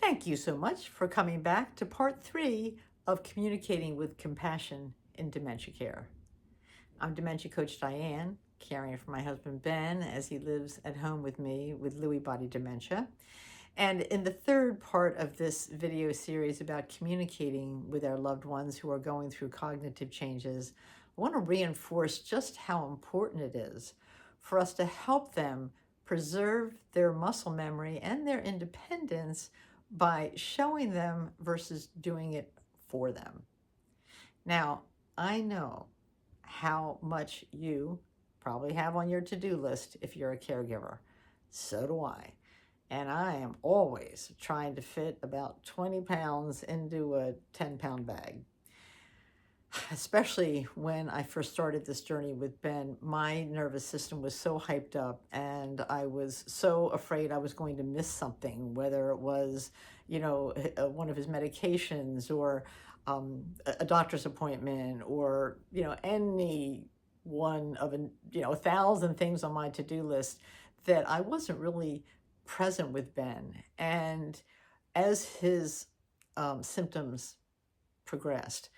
Thank you so much for coming back to part 3 of Communicating with Compassion in Dementia Care. I'm Dementia Coach Diane, caring for my husband Ben as he lives at home with me with Lewy body dementia. And in the third part of this video series about communicating with our loved ones who are going through cognitive changes, I want to reinforce just how important it is for us to help them preserve their muscle memory and their independence by showing them versus doing it for them. Now, I know how much you probably have on your to-do list if you're a caregiver. So do I. And I am always trying to fit about 20 pounds into a 10-pound bag. Especially when I first started this journey with Ben, my nervous system was so hyped up and I was so afraid I was going to miss something, whether it was, one of his medications or a doctor's appointment or, any one of, 1,000 things on my to-do list that I wasn't really present with Ben. And as his symptoms progressed,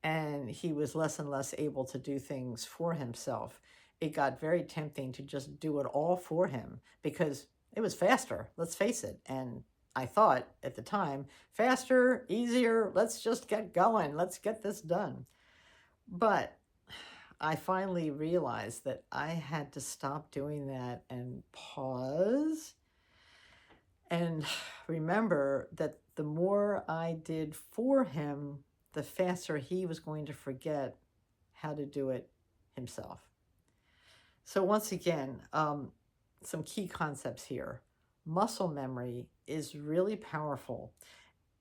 and he was less and less able to do things for himself, it got very tempting to just do it all for him because it was faster, let's face it. And I thought at the time, faster, easier, let's just get going, let's get this done. But I finally realized that I had to stop doing that and pause and remember that the more I did for him, the faster he was going to forget how to do it himself. So once again, some key concepts here. Muscle memory is really powerful.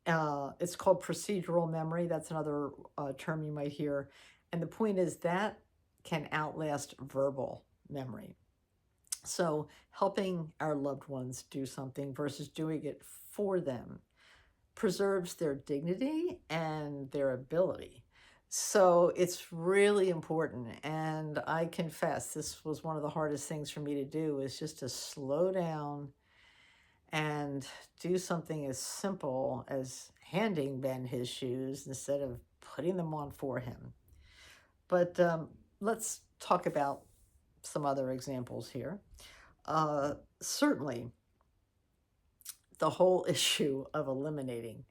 It's called procedural memory. That's another term you might hear. And the point is that can outlast verbal memory. So helping our loved ones do something versus doing it for them preserves their dignity and their ability. So it's really important. And I confess, this was one of the hardest things for me to do, is just to slow down and do something as simple as handing Ben his shoes instead of putting them on for him. But let's talk about some other examples here. Certainly, the whole issue of eliminating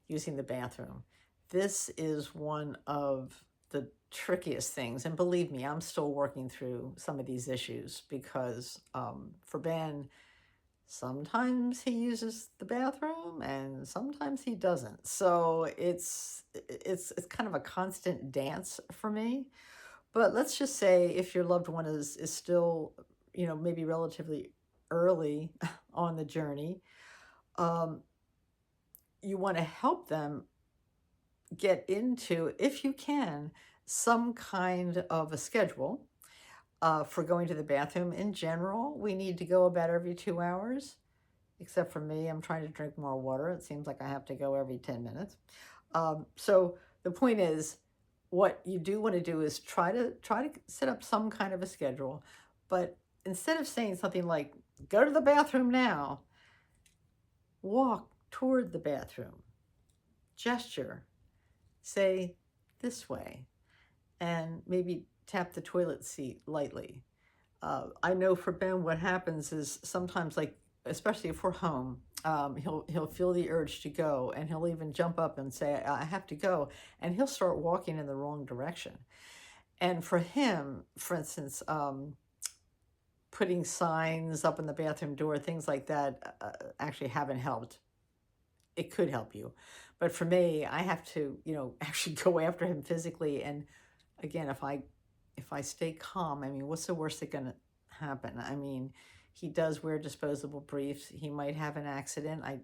using the bathroom. This is one of the trickiest things. And believe me, I'm still working through some of these issues because for Ben, sometimes he uses the bathroom and sometimes he doesn't. So it's kind of a constant dance for me. But let's just say if your loved one is still, maybe relatively early on the journey, you want to help them get into, if you can, some kind of a schedule for going to the bathroom. In general, we need to go about every 2 hours, except for me. I'm trying to drink more water. It seems like I have to go every 10 minutes. So the point is, what you do want to do is try to set up some kind of a schedule, but instead of saying something like, go to the bathroom now, walk toward the bathroom, gesture, say this way, and maybe tap the toilet seat lightly. I know for Ben, what happens is sometimes, like, especially if we're home, he'll feel the urge to go, and he'll even jump up and say, I have to go, and he'll start walking in the wrong direction. And for him, for instance, putting signs up in the bathroom door, things like that actually haven't helped. It could help you. But for me, I have to, actually go after him physically. And again, if I stay calm, I mean, what's the worst that's going to happen? I mean, he does wear disposable briefs. He might have an accident. I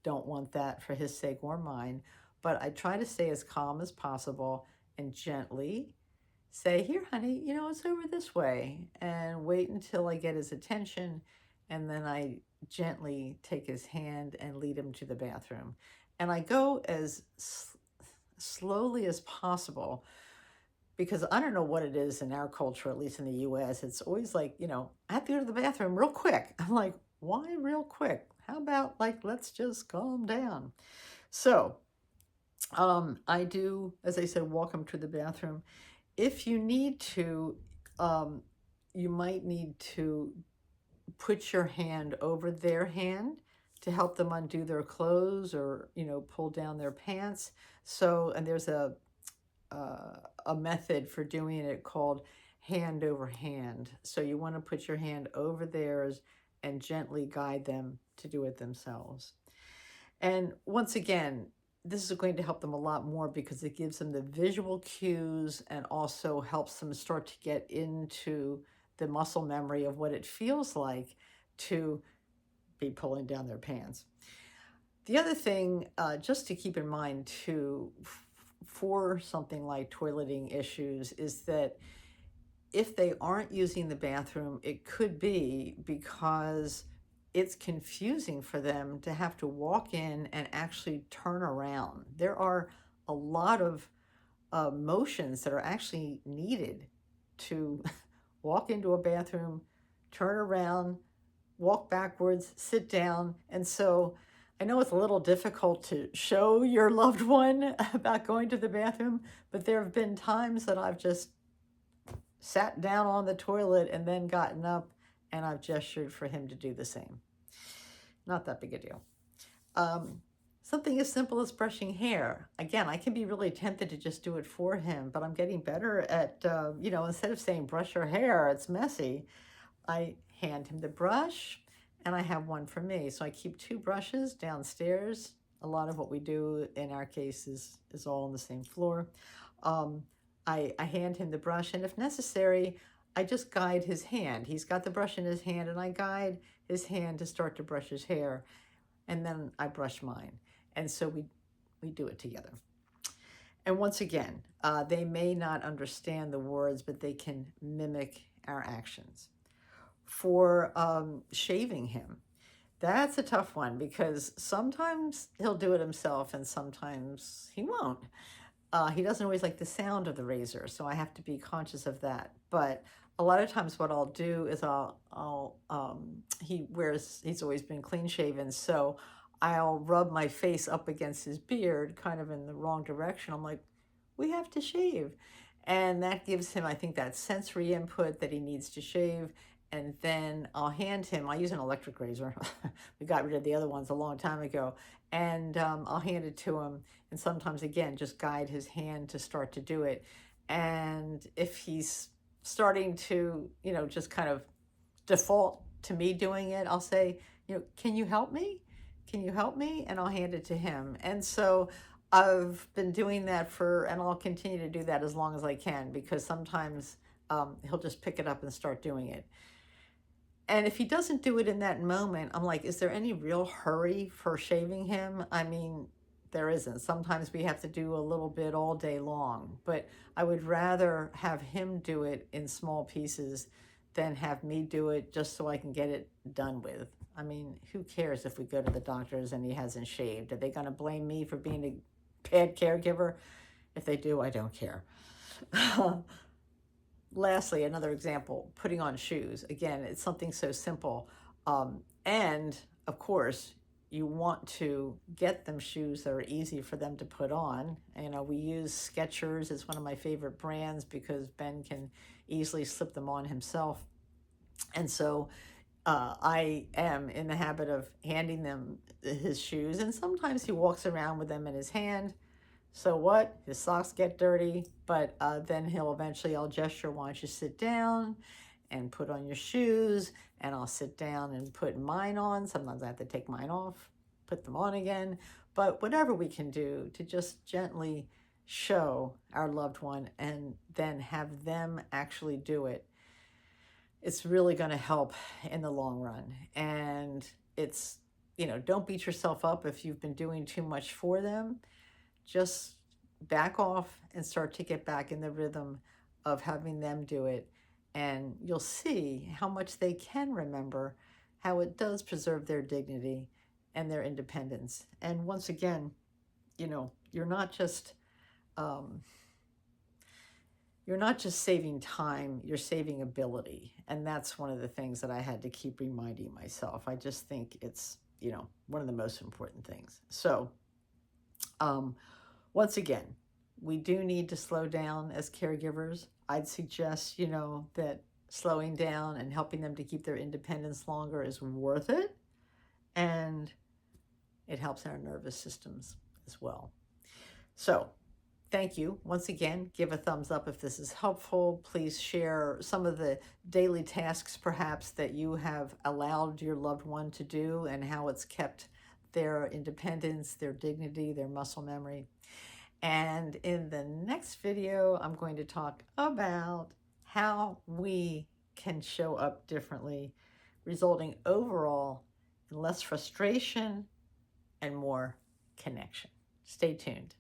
don't want that for his sake or mine. But I try to stay as calm as possible and gently say, here, honey, it's over this way. And wait until I get his attention. And then I gently take his hand and lead him to the bathroom. And I go as slowly as possible because I don't know what it is in our culture, at least in the US. It's always like, I have to go to the bathroom real quick. I'm like, why real quick? How about, like, let's just calm down? So I do, as I said, walk them to the bathroom. If you need to, um, you might need to put your hand over their hand to help them undo their clothes, or pull down their pants. So, and there's a method for doing it called hand over hand. So you want to put your hand over theirs and gently guide them to do it themselves. And once again, this is going to help them a lot more because it gives them the visual cues and also helps them start to get into the muscle memory of what it feels like to be pulling down their pants. The other thing, just to keep in mind too, for something like toileting issues, is that if they aren't using the bathroom, it could be because it's confusing for them to have to walk in and actually turn around. There are a lot of motions that are actually needed to walk into a bathroom, turn around, walk backwards, sit down. And so I know it's a little difficult to show your loved one about going to the bathroom, but there have been times that I've just sat down on the toilet and then gotten up and I've gestured for him to do the same. Not that big a deal. Something as simple as brushing hair. Again, I can be really tempted to just do it for him, but I'm getting better at, instead of saying brush your hair, it's messy, I hand him the brush and I have one for me. So I keep two brushes downstairs. A lot of what we do in our case is all on the same floor. I hand him the brush, and if necessary, I just guide his hand. He's got the brush in his hand, and I guide his hand to start to brush his hair, and then I brush mine. And so we do it together. And once again, they may not understand the words, but they can mimic our actions. For shaving him, that's a tough one because sometimes he'll do it himself and sometimes he won't. He doesn't always like the sound of the razor, so I have to be conscious of that. But a lot of times what I'll do is he's always been clean shaven, so I'll rub my face up against his beard kind of in the wrong direction. I'm like, we have to shave. And that gives him, I think, that sensory input that he needs to shave. And then I'll hand him, I use an electric razor. We got rid of the other ones a long time ago. And I'll hand it to him. And sometimes, again, just guide his hand to start to do it. And if he's starting to, just kind of default to me doing it, I'll say, can you help me? Can you help me? And I'll hand it to him. And so I've been doing that and I'll continue to do that as long as I can, because sometimes he'll just pick it up and start doing it. And if he doesn't do it in that moment, I'm like, is there any real hurry for shaving him? I mean, there isn't. Sometimes we have to do a little bit all day long, but I would rather have him do it in small pieces than have me do it just so I can get it done with. I mean, who cares if we go to the doctors and he hasn't shaved? Are they going to blame me for being a bad caregiver? If they do, I don't care. Lastly, another example, putting on shoes. Again, it's something so simple. And of course, you want to get them shoes that are easy for them to put on. We use Skechers. It's one of my favorite brands because Ben can easily slip them on himself. And so I am in the habit of handing them his shoes. And sometimes he walks around with them in his hand. So what? His socks get dirty, but then I'll gesture, why don't you sit down and put on your shoes, and I'll sit down and put mine on. Sometimes I have to take mine off, put them on again, but whatever we can do to just gently show our loved one and then have them actually do it, it's really going to help in the long run. And it's, don't beat yourself up if you've been doing too much for them. Just back off and start to get back in the rhythm of having them do it. And you'll see how much they can remember, how it does preserve their dignity and their independence. And once again, you're not just saving time, you're saving ability. And that's one of the things that I had to keep reminding myself. I just think it's one of the most important things. So, once again, we do need to slow down as caregivers. I'd suggest, that slowing down and helping them to keep their independence longer is worth it. And it helps our nervous systems as well. So, thank you. Once again, give a thumbs up if this is helpful. Please share some of the daily tasks, perhaps, that you have allowed your loved one to do and how it's kept their independence, their dignity, their muscle memory. And in the next video, I'm going to talk about how we can show up differently, resulting overall in less frustration and more connection. Stay tuned.